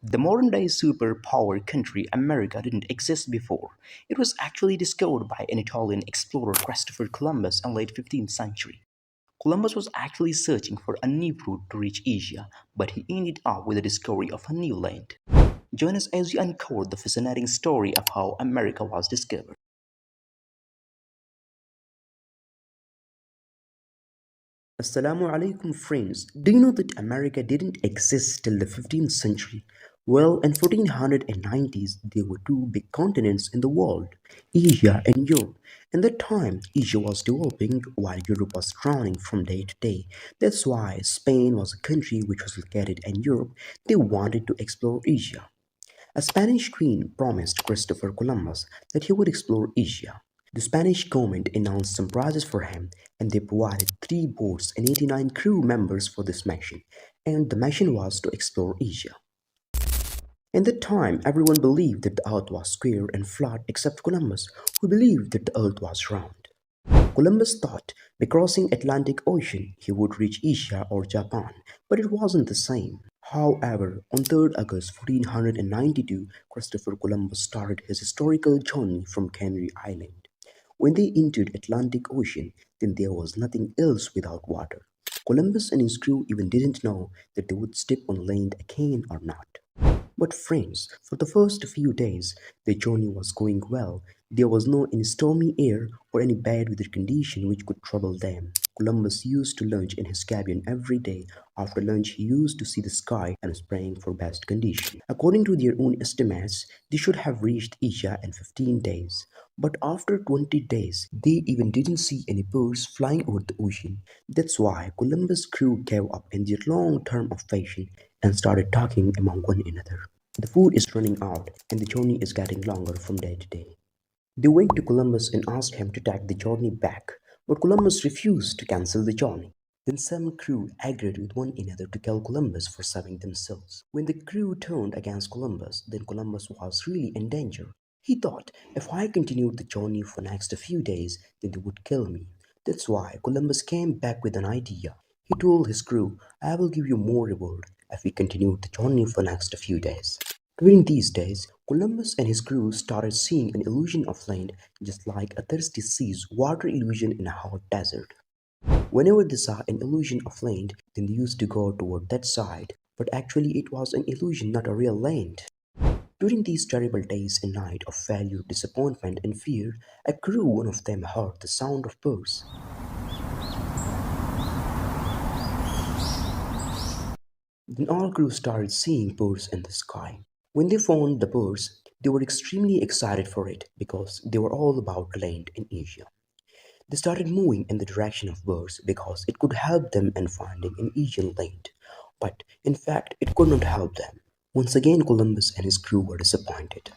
The modern day superpower country America didn't exist before. It was actually discovered by an Italian explorer Christopher Columbus in late 15th century. Columbus was actually searching for a new route to reach Asia, but he ended up with the discovery of a new land. Join us as we uncover the fascinating story of how America was discovered. Assalamu alaikum, friends. Do you know that America didn't exist till the 15th century? Well, in 1490s, there were two big continents in the world, Asia and Europe. In that time, Asia was developing while Europe was drowning from day to day. That's why Spain was a country which was located in Europe. They wanted to explore Asia. A Spanish queen promised Christopher Columbus that he would explore Asia. The Spanish government announced some prizes for him, and they provided three boats and 89 crew members for this mission. And the mission was to explore Asia. In that time, everyone believed that the earth was square and flat except Columbus, who believed that the earth was round. Columbus thought by crossing Atlantic Ocean he would reach Asia or Japan, but it wasn't the same. However, on 3rd August 1492, Christopher Columbus started his historical journey from Canary Island. When they entered Atlantic Ocean, then there was nothing else without water. Columbus and his crew even didn't know that they would step on land again or not. But friends, for the first few days, the journey was going well. There was no any stormy air or any bad weather condition which could trouble them. Columbus used to lunch in his cabin every day. After lunch, he used to see the sky and was praying for best condition. According to their own estimates, they should have reached Asia in 15 days. But after 20 days, they even didn't see any birds flying over the ocean. That's why Columbus' crew gave up in their long term of patience and started talking among one another. The food is running out and the journey is getting longer from day to day. They went to Columbus and asked him to take the journey back, but Columbus refused to cancel the journey. Then some crew agreed with one another to kill Columbus for saving themselves. When the crew turned against Columbus, then Columbus was really in danger. He thought, if I continued the journey for next few days, then they would kill me. That's why Columbus came back with an idea. He told his crew, I will give you more reward if we continue the journey for next few days. During these days, Columbus and his crew started seeing an illusion of land just like a thirsty sees water illusion in a hot desert. Whenever they saw an illusion of land, then they used to go toward that side, but actually it was an illusion, not a real land. During these terrible days and nights of failure, disappointment, and fear, a crew, one of them heard the sound of birds. Then all crew started seeing birds in the sky. When they found the birds, they were extremely excited for it because they were all about land in Asia. They started moving in the direction of birds because it could help them in finding an Asian land. But in fact, it could not help them. Once again, Columbus and his crew were disappointed.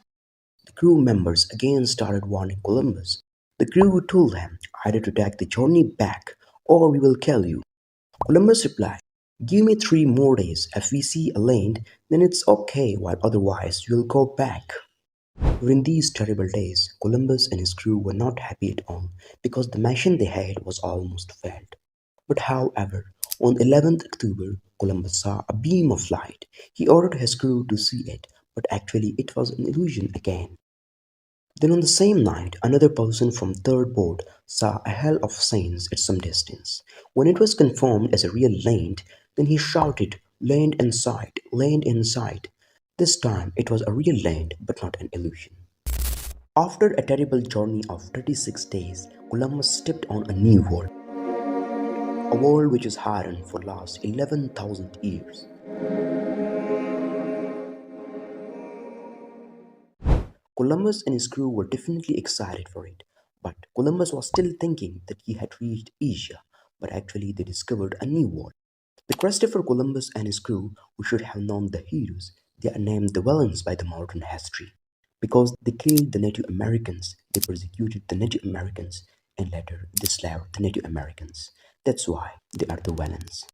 The crew members again started warning Columbus. The crew told him either to take the journey back or we will kill you. Columbus replied, give me 3 more days. If we see a land, then it's okay, while otherwise you'll go back. During these terrible days, Columbus and his crew were not happy at all because the mission they had was almost failed. But however, on 11th October, Columbus saw a beam of light. He ordered his crew to see it, but actually it was an illusion again. Then on the same night, another person from third boat saw a hell of signs at some distance. When it was confirmed as a real land, then he shouted, land in sight, land in sight. This time it was a real land but not an illusion. After a terrible journey of 36 days, Columbus stepped on a new world, a world which is hardened for last 11,000 years. Columbus and his crew were definitely excited for it, but Columbus was still thinking that he had reached Asia, but actually they discovered a new world. The Christopher Columbus and his crew, who should have known the heroes, they are named the villains by the modern history because they killed the Native Americans, they persecuted the Native Americans, and later they slaved the Native Americans. That's why they are the villains.